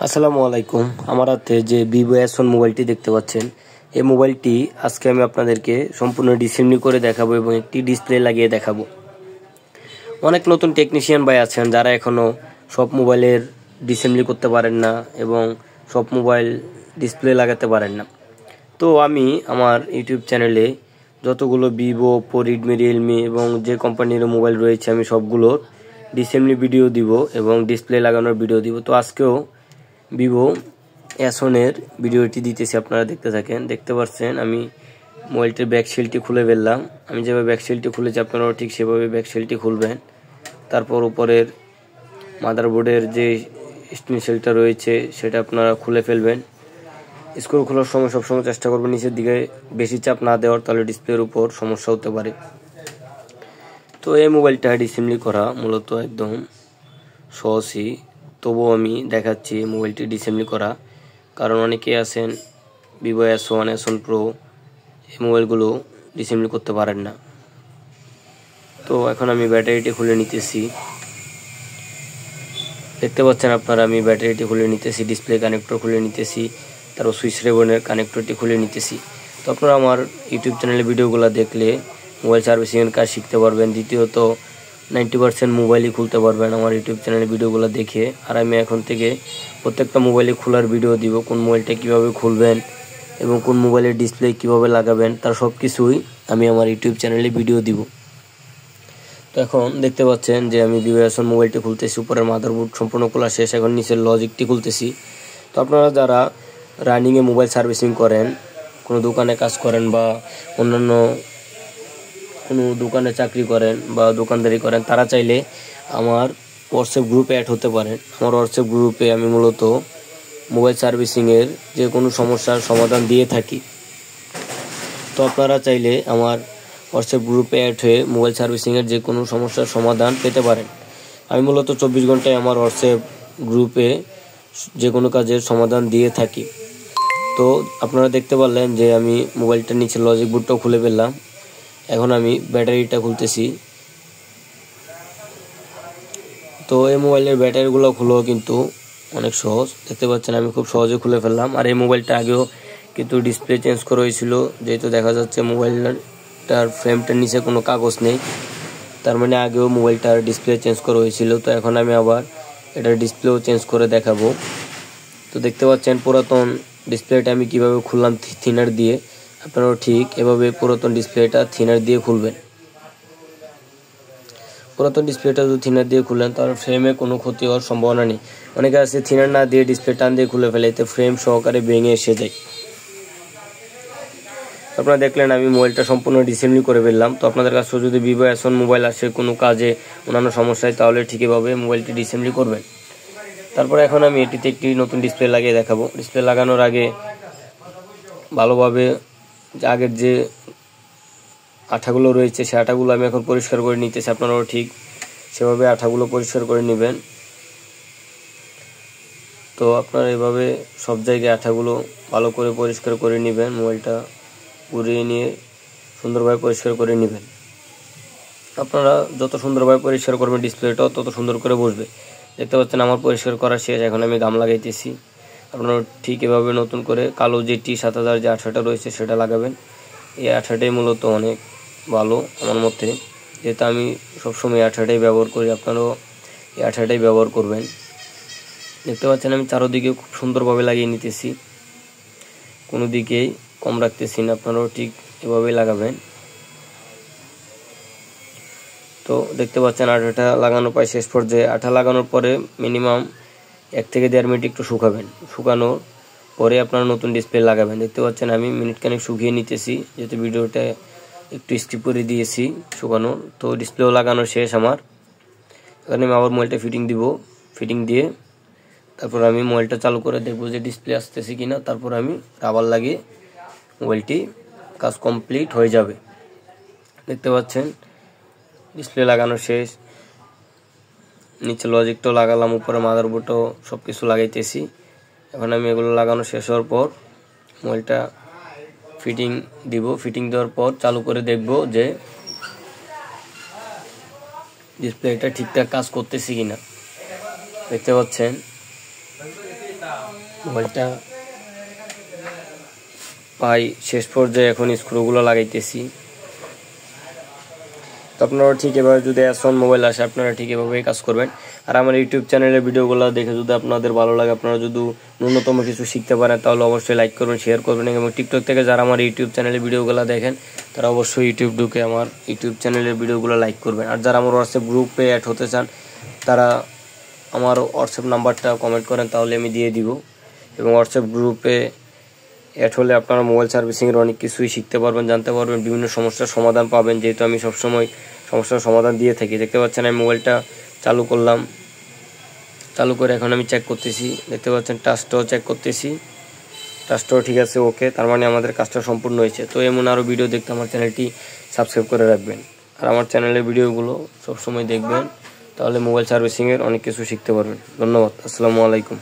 আসসালামু আলাইকুম। আমার হাতে যে ভিভো S1 মোবাইলটি দেখতে পাচ্ছেন, এই মোবাইলটি আজকে আমি আপনাদেরকে সম্পূর্ণ ডিসেম্বলি করে দেখাবো এবং একটি ডিসপ্লে লাগিয়ে দেখাবো। অনেক নতুন টেকনিশিয়ান ভাই আছেন যারা এখনো সব মোবাইলের ডিসেম্বলি করতে পারেন না এবং সব মোবাইল ডিসপ্লে লাগাতে পারেন না। তো আমি আমার ইউটিউব চ্যানেলে যতগুলো ভিভো, ওপো, রেডমি, রিয়েলমি এবং যে কোম্পানির মোবাইল রয়েছে আমি সবগুলোর ডিসেম্বলি ভিডিও দিব এবং ডিসপ্লে লাগানোর ভিডিও দিব। তো আজকেও ভিভো S1 এর ভিডিওটি দিতেছি, আপনারা দেখতে থাকেন। দেখতে পাচ্ছেন আমি মোবাইলটির ব্যাকশিলটি খুলে ফেললাম। আমি যেভাবে ব্যাকশিলটি খুলেছি আপনারাও ঠিক সেভাবে ব্যাকশিলটি খুলবেন। তারপর উপরের মাদারবোর্ডের যে স্ক্রিন শেলটা রয়েছে সেটা আপনারা খুলে ফেলবেন। স্ক্রু খোলার সময় সবসময় চেষ্টা করবেন নিচের দিকে বেশি চাপ না দেওয়ার, তাহলে ডিসপ্লের উপর সমস্যা হতে পারে। তো এই মোবাইলটা ডিসেম্বলি করা মূলত একদম সহজই, তবুও আমি দেখাচ্ছি মোবাইলটি ডিসেম্বলি করা, কারণ অনেকেই আছেন ভিভো S1, S1 Pro এই মোবাইলগুলো ডিসেম্বলি করতে পারেন না। তো এখন আমি ব্যাটারিটি খুলে নিতেছি। দেখতে পাচ্ছেন আপনারা আমি ব্যাটারিটি খুলে নিতেছি, ডিসপ্লে কানেক্টর খুলে নিতেছি, তারপর সুইচ রেবনের কানেক্টরটি খুলে নিতেছি। তো আপনারা আমার ইউটিউব চ্যানেলে ভিডিওগুলো দেখলে মোবাইল সার্ভিসিংয়ের কাজ শিখতে পারবেন। দ্বিতীয়ত 90% মোবাইলই খুলতে পারবেন আমার ইউটিউব চ্যানেলে ভিডিওগুলো দেখে। আর আমি এখন থেকে প্রত্যেকটা মোবাইলে খোলার ভিডিও দিব, কোন মোবাইলটা কীভাবে খুলবেন এবং কোন মোবাইলের ডিসপ্লে কীভাবে লাগাবেন তার সব কিছুই আমি আমার ইউটিউব চ্যানেলে ভিডিও দিব। তো এখন দেখতে পাচ্ছেন যে আমি ভিভো S1 মোবাইলটি খুলতেছি, উপরের মাদারবোর্ড সম্পূর্ণ খোলা শেষ, এখন নিচের লজিকটি খুলতেছি। তো আপনারা যারা রানিংয়ে মোবাইল সার্ভিসিং করেন, কোনো দোকানে কাজ করেন বা অন্যান্য কোনো দোকানে চাকরি করেন বা দোকানদারি করেন, তারা চাইলে আমার হোয়াটসঅ্যাপ গ্রুপে অ্যাড হতে পারেন। আমার হোয়াটসঅ্যাপ গ্রুপে আমি মূলত মোবাইল সার্ভিসিংয়ের যে কোনো সমস্যার সমাধান দিয়ে থাকি। তো আপনারা চাইলে আমার হোয়াটসঅ্যাপ গ্রুপে অ্যাড হয়ে মোবাইল সার্ভিসিংয়ের যে কোনো সমস্যার সমাধান পেতে পারেন। আমি মূলত 24 ঘন্টায় আমার হোয়াটসঅ্যাপ গ্রুপে যে কোনো কাজের সমাধান দিয়ে থাকি। তো আপনারা দেখতে পারলেন যে আমি মোবাইলটার নিচে লজিক বোর্ডটাও খুলে ফেললাম। এখন আমি ব্যাটারিটা খুলতেছি। তো এই মোবাইলের ব্যাটারিগুলো খুলেও কিন্তু অনেক সহজ, দেখতে পাচ্ছেন আমি খুব সহজে খুলে ফেললাম। আর এই মোবাইলটা আগেও কিন্তু ডিসপ্লে চেঞ্জ করা হয়েছিল, যেহেতু দেখা যাচ্ছে মোবাইলটার ফ্রেমটার নিচে কোনো কাগজ নেই, তার মানে আগেও মোবাইলটার ডিসপ্লে চেঞ্জ করা হয়েছিল। তো এখন আমি আবার এটার ডিসপ্লেও চেঞ্জ করে দেখাবো। তো দেখতে পাচ্ছেন পুরাতন ডিসপ্লেটা আমি কিভাবে খুললাম থিনার দিয়ে, আপনারাও ঠিক এভাবে পুরাতন ডিসপ্লেটা থিনার দিয়ে খুলবেন। পুরাতন ডিসপ্লেটা যদি থিনার দিয়ে খুলেন তাহলে ফ্রেমে কোনো ক্ষতি হওয়ার সম্ভাবনা নেই। অনেকে আছে থিনার না দিয়ে ডিসপ্লে টান দিয়ে খুলে ফেলে, এতে ফ্রেম সহকারে ভেঙে এসে যায়। আপনারা দেখলেন আমি মোবাইলটা সম্পূর্ণ ডিসেম্বলি করে ফেললাম। তো আপনাদের কাছে যদি ভিভো S1 মোবাইল আসে কোনো কাজে অন্যান্য সমস্যায়, তাহলে ঠিক এভাবে মোবাইলটি ডিসেম্বলি করবেন। তারপরে এখন আমি এটিতে একটি নতুন ডিসপ্লে লাগিয়ে দেখাবো। ডিসপ্লে লাগানোর আগে ভালোভাবে আগের যে আঠাগুলো রয়েছে সে আঠাগুলো আমি এখন পরিষ্কার করে নিতেছি, আপনারাও ঠিক সেভাবে আঠাগুলো পরিষ্কার করে নেবেন। তো আপনারা এভাবে সব জায়গায় আঠাগুলো ভালো করে পরিষ্কার করে নেবেন, মোবাইলটা ঘুরিয়ে নিয়ে সুন্দরভাবে পরিষ্কার করে নেবেন। আপনারা যত সুন্দরভাবে পরিষ্কার করবেন ডিসপ্লেটাও তত সুন্দর করে বসবে। দেখতে পাচ্ছেন আমার পরিষ্কার করা শেষ, এখন আমি গাম লাগাইতেছি। আপনারা ঠিক এভাবে নতুন করে কালো যে T7000 যে আঠাটা রয়েছে সেটা লাগাবেন। এই আঠাটাই মূলত অনেক ভালো আমার মতে, যেহেতু আমি সবসময় আঠাটাই ব্যবহার করি, আপনারাও এই আঠাটাই ব্যবহার করবেন। দেখতে পাচ্ছেন আমি চারোদিকে খুব সুন্দরভাবে লাগিয়ে নিতেছি, কোনো দিকেই কম রাখতেছি না, আপনারাও ঠিক এভাবেই লাগাবেন। তো দেখতে পাচ্ছেন আঠাটা লাগানো প্রায় শেষ পর্যায়ে। আঠা লাগানোর পরে মিনিমাম 1 থেকে 1.5 মিনিট একটু শুকাবেন। শুকানোর পরে আপনারা নতুন ডিসপ্লে লাগাবেন। দেখতে পাচ্ছেন আমি মিনিট খানেক শুকিয়ে নিতেছি, যেহেতু ভিডিওটা একটু স্কিপ করে দিয়েছি শুকানো। তো ডিসপ্লেও লাগানো শেষ আমার। এখানে আমি আবার মোবাইলটা ফিটিং দিব, ফিটিং দিয়ে তারপর আমি মোবাইলটা চালু করে দেখবো যে ডিসপ্লে আসতেছে কিনা, তারপর আমি রাবার লাগিয়ে মোবাইলটি কাজ কমপ্লিট হয়ে যাবে। দেখতে পাচ্ছেন ডিসপ্লে লাগানো শেষ, নিচে লজিকটাও লাগালাম, উপরে মাদারবোর্ডটাও সব কিছু লাগাইতেছি। এখন আমি এগুলো লাগানো শেষ হওয়ার পর মোবাইলটা ফিটিং দিব। ফিটিং দেওয়ার পর চালু করে দেখব যে ডিসপ্লেটা ঠিকঠাক কাজ করতেছে কিনা। দেখতে পাচ্ছেন মোবাইলটা ভাই শেষ পর্যায়ে এখন স্ক্রুগুলো লাগাইতেছি। তো আপনারা ঠিক এভাবে যদি S1 মোবাইল আসে আপনারা ঠিক এভাবেই কাজ করবেন। আর আমার ইউটিউব চ্যানেলের ভিডিওগুলো দেখে যদি আপনাদের ভালো লাগে, আপনারা যদি ন্যূনতম কিছু শিখতে পারেন তাহলে অবশ্যই লাইক করবেন, শেয়ার করবেন। এবং টিকটক থেকে যারা আমার ইউটিউব চ্যানেলের ভিডিওগুলো দেখেন তারা অবশ্যই ইউটিউব ঢুকে আমার ইউটিউব চ্যানেলের ভিডিওগুলো লাইক করবেন। আর যারা আমার হোয়াটসঅ্যাপ গ্রুপে অ্যাড হতে চান তারা আমার হোয়াটসঅ্যাপ নাম্বারটা কমেন্ট করেন, তাহলে আমি দিয়ে দিব। এবং হোয়াটসঅ্যাপ গ্রুপে অ্যাড হলে আপনারা মোবাইল সার্ভিসিংয়ের অনেক কিছুই শিখতে পারবেন, জানতে পারবেন, বিভিন্ন সমস্যার সমাধান পাবেন, যেহেতু আমি সবসময় সমস্যার সমাধান দিয়ে থাকি। দেখতে পাচ্ছেন আমি মোবাইলটা চালু করলাম, চালু করে এখন আমি চেক করতেছি। দেখতে পাচ্ছেন টাচটাও চেক করতেছি, টাচটাও ঠিক আছে, ওকে, তার মানে আমাদের কাজটা সম্পূর্ণ হয়েছে। তো এমন আরও ভিডিও দেখতে আমার চ্যানেলটি সাবস্ক্রাইব করে রাখবেন। আর আমার চ্যানেলের ভিডিওগুলো সবসময় দেখবেন, তাহলে মোবাইল সার্ভিসিংয়ের অনেক কিছু শিখতে পারবেন। ধন্যবাদ, আসসালামু আলাইকুম।